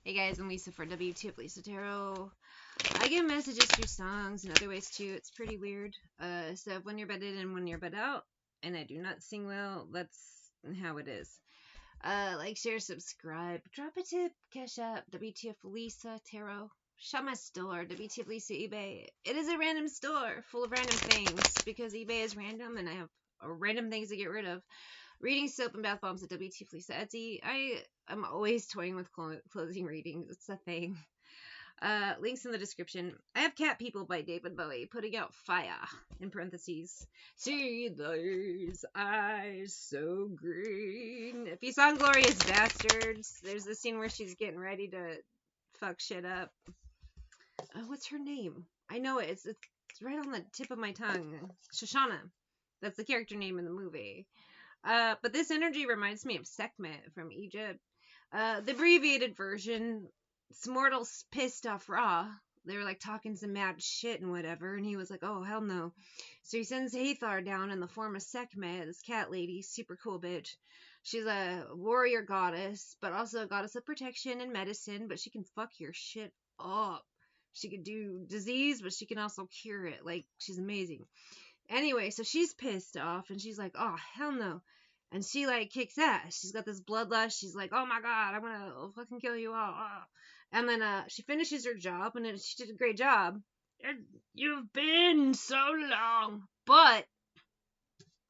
Hey guys, I'm Lisa for wtfLisa Tarot. I get messages through songs and other ways too. It's pretty weird. So when you're bedded in, when you're bed out, and I do not sing well, that's how it is. Like, share, subscribe, drop a tip, cash app, wtfLisa Tarot. Shop my store, wtfLisa eBay. It is a random store full of random things because eBay is random and I have random things to get rid of. Reading soap and bath bombs at wtfLisa Etsy. I'm always toying with closing readings. It's a thing. Links in the description. I have Cat People by David Bowie, putting out fire, in parentheses. See those eyes so green. If you saw Glorious Bastards, there's a scene where she's getting ready to fuck shit up. What's her name? I know it. It's right on the tip of my tongue. Shoshana. That's the character name in the movie. But this energy reminds me of Sekhmet from Egypt. The abbreviated version, Smortal's pissed off Ra. They were like talking some mad shit and whatever, and he was like, oh, hell no. So he sends Hathor down in the form of Sekhmet, this cat lady, super cool bitch. She's a warrior goddess, but also a goddess of protection and medicine, but she can fuck your shit up. She can do disease, but she can also cure it. Like, she's amazing. Anyway, so she's pissed off, and she's like, oh, hell no. And she, like, kicks ass. She's got this bloodlust. She's like, oh, my God, I'm gonna fucking kill you all. And then she finishes her job, and then she did a great job. You've been so long. But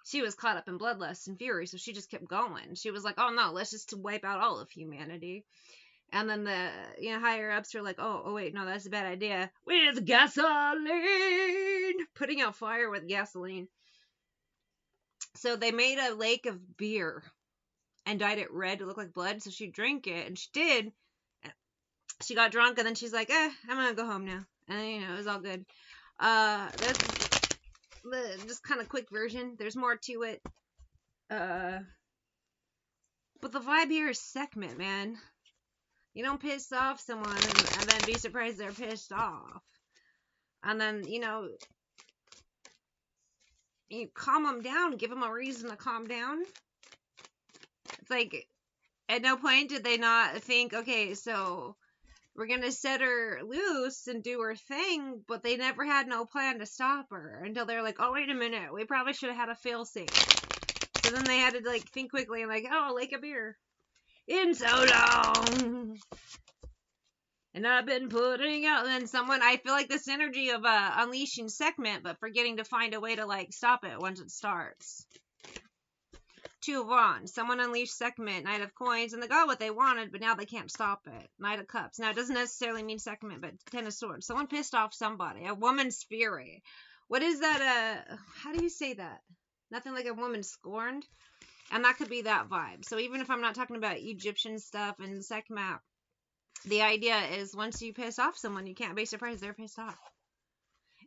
she was caught up in bloodlust and fury, so she just kept going. She was like, oh, no, let's just wipe out all of humanity. And then the higher-ups are like, oh, wait, no, that's a bad idea. With gasoline! Putting out fire with gasoline. So they made a lake of beer and dyed it red to look like blood, so she'd drink it, and she did. She got drunk, and then she's like, I'm gonna go home now. And then, it was all good. That's the just kind of quick version. There's more to it. But the vibe here is Sekhmet, man. You don't piss off someone and then be surprised they're pissed off. And then, you calm them down, give them a reason to calm down. It's like, at no point did they not think, okay, so we're going to set her loose and do her thing, but they never had no plan to stop her until they're like, oh, wait a minute, we probably should have had a fail-safe. So then they had to, like, think quickly and like, oh, lake of beer. In so long. And I've been putting out, then someone, I feel like this energy of unleashing Sekhmet, but forgetting to find a way to, like, stop it once it starts. Two of Wands. Someone unleashed Sekhmet, Knight of Coins, and they got what they wanted, but now they can't stop it. Knight of Cups. Now, it doesn't necessarily mean Sekhmet, but Ten of Swords. Someone pissed off somebody. A woman's fury. What is that, how do you say that? Nothing like a woman scorned? And that could be that vibe. So even if I'm not talking about Egyptian stuff and Sekhmet, the idea is once you piss off someone, you can't be surprised they're pissed off.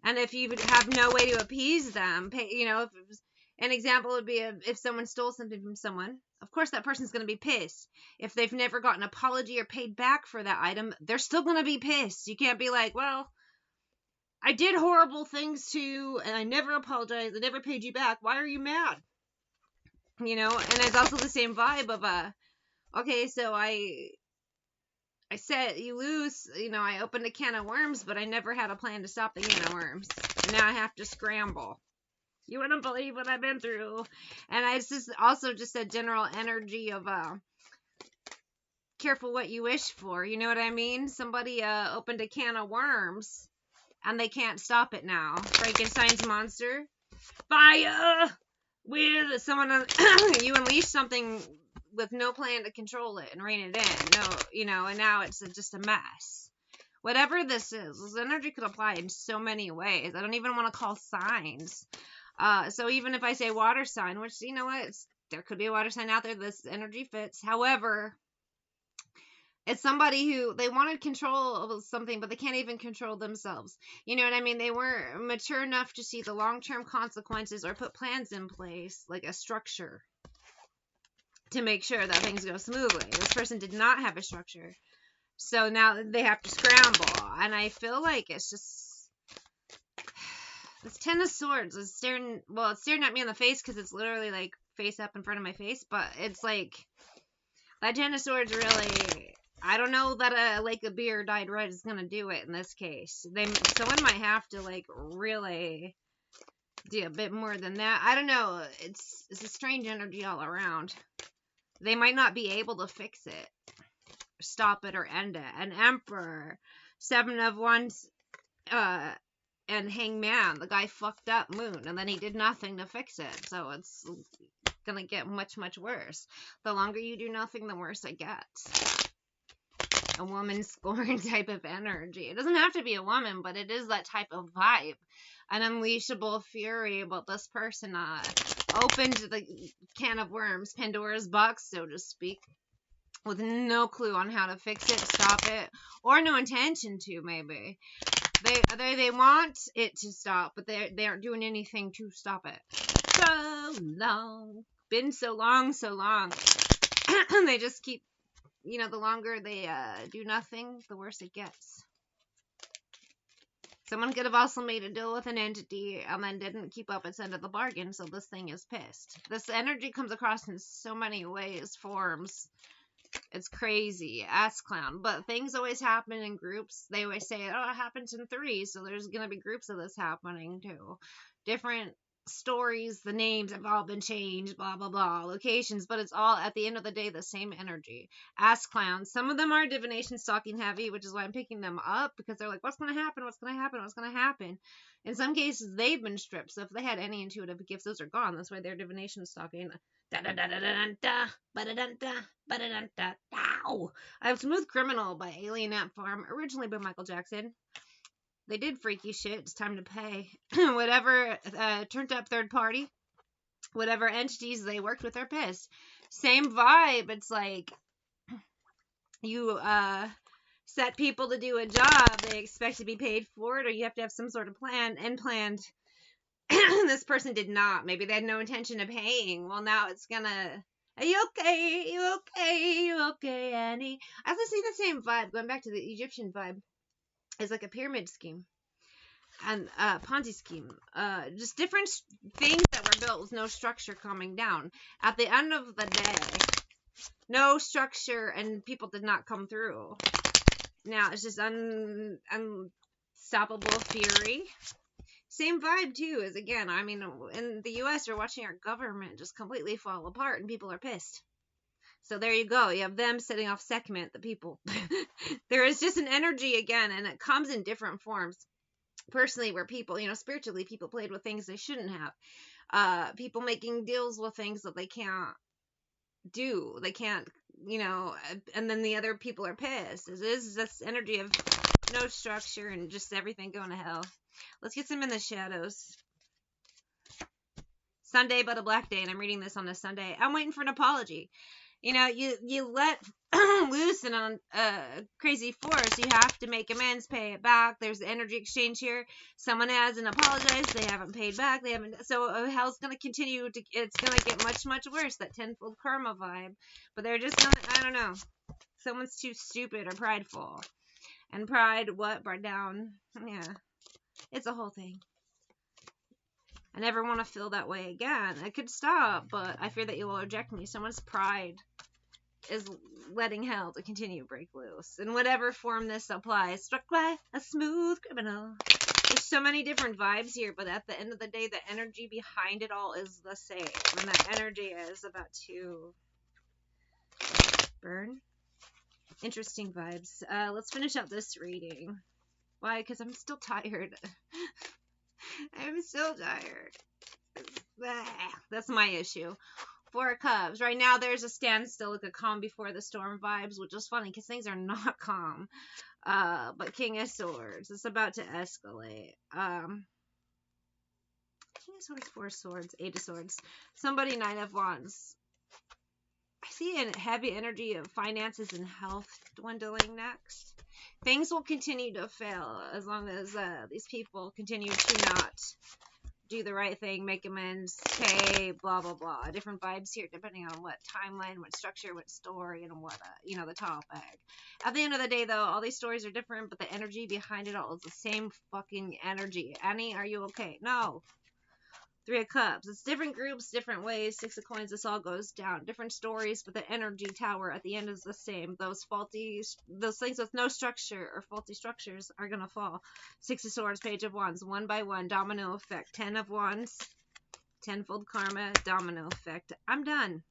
And if you have no way to appease them, if it was, an example would be if someone stole something from someone, of course that person's going to be pissed. If they've never got an apology or paid back for that item, they're still going to be pissed. You can't be like, well, I did horrible things to you, and I never apologized, I never paid you back. Why are you mad? And it's also the same vibe of, okay, so I set you loose, I opened a can of worms, but I never had a plan to stop the can of worms. And now I have to scramble. You wouldn't believe what I've been through. And it's just also just a general energy of, careful what you wish for. You know what I mean? Somebody, opened a can of worms, and they can't stop it now. Frankenstein's monster. Fire! With someone, you unleash something with no plan to control it and rein it in. No, and now it's just a mess. Whatever this is, this energy could apply in so many ways. I don't even want to call signs. So even if I say water sign, which, there could be a water sign out there, this energy fits. However, it's somebody who, they wanted control of something, but they can't even control themselves. You know what I mean? They weren't mature enough to see the long-term consequences or put plans in place, like a structure, to make sure that things go smoothly. This person did not have a structure. So now they have to scramble. And I feel like it's just, this Ten of Swords is staring at me in the face because it's literally like face up in front of my face. But it's like, that Ten of Swords really, I don't don't know that a lake of beer dyed red is gonna do it in this case. Someone might have to like really do a bit more than that. I don't know. It's a strange energy all around. They might not be able to fix it, stop it, or end it. An Emperor, 7 of Wands, and Hangman. The guy fucked up Moon, and then he did nothing to fix it. So it's gonna get much, much worse. The longer you do nothing, the worse it gets. A woman scorn type of energy. It doesn't have to be a woman, but it is that type of vibe. An unleashable fury about this person opened the can of worms, Pandora's box, so to speak, with no clue on how to fix it, stop it, or no intention to, maybe. They want it to stop, but they aren't doing anything to stop it. So long. Been so long. They just keep, the longer they do nothing, the worse it gets. Someone could have also made a deal with an entity and then didn't keep up its end of the bargain, so this thing is pissed. This energy comes across in so many ways, forms. It's crazy. Ass clown. But things always happen in groups. They always say, oh, it happens in 3, so there's going to be groups of this happening too. Different stories, the names have all been changed, blah blah blah, locations, but it's all at the end of the day the same energy. Ass clowns. Some of them are divination stalking heavy, which is why I'm picking them up, because they're like, what's gonna happen? In some cases they've been stripped, so if they had any intuitive gifts, those are gone. That's why they're divination stalking. I have Smooth Criminal by Alien Ant Farm, originally by Michael Jackson. They did freaky shit. It's time to pay. Whatever turned up third party, whatever entities they worked with are pissed. Same vibe. It's like you set people to do a job. They expect to be paid for it, or you have to have some sort of plan and planned. This person did not. Maybe they had no intention of paying. Well, now it's gonna. Are you okay? You okay, Annie? I also see the same vibe. Going back to the Egyptian vibe. Is like a pyramid scheme and Ponzi scheme, just different things that were built with no structure coming down. At the end of the day, no structure and people did not come through. Now it's just unstoppable fury. Same vibe too. As again, I mean, in the U.S. we're watching our government just completely fall apart and people are pissed. So there you go. You have them setting off Sekhmet, the people. There is just an energy again, and it comes in different forms. Personally, where people, spiritually, people played with things they shouldn't have. People making deals with things that they can't do. They can't, and then the other people are pissed. It is this energy of no structure and just everything going to hell. Let's get some in the shadows. Sunday, but a black day, and I'm reading this on a Sunday. I'm waiting for an apology. You let loose in a crazy force. You have to make amends, pay it back. There's the energy exchange here. Someone hasn't apologized. They haven't paid back. They haven't. So hell's going to continue. It's going to get much, much worse. That tenfold karma vibe. But they're just going to, I don't know. Someone's too stupid or prideful. And pride, brought down. Yeah. It's a whole thing. I never want to feel that way again. I could stop, but I fear that you will reject me. Someone's pride is letting hell to continue break loose. In whatever form this applies. Struck by a smooth criminal. There's so many different vibes here, but at the end of the day, the energy behind it all is the same. And that energy is about to burn. Interesting vibes. Let's finish out this reading. Why? Because I'm still tired. I'm so tired. That's my issue. 4 of Cups. Right now, there's a standstill, like a calm before the storm vibes, which is funny because things are not calm. But King of Swords. It's about to escalate. King of Swords, 4 of Swords, 8 of Swords. Somebody, 9 of Wands. I see a heavy energy of finances and health dwindling next. Things will continue to fail as long as these people continue to not do the right thing, make amends, pay, blah, blah, blah. Different vibes here depending on what timeline, what structure, what story, and what, the topic. At the end of the day, though, all these stories are different, but the energy behind it all is the same fucking energy. Annie, are you okay? No. Three of Cups. It's different groups, different ways. Six of Coins, this all goes down. Different stories, but the energy tower at the end is the same. Those things with no structure or faulty structures are going to fall. Six of Swords, Page of Wands. One by one, domino effect. 10 of Wands, tenfold karma, domino effect. I'm done.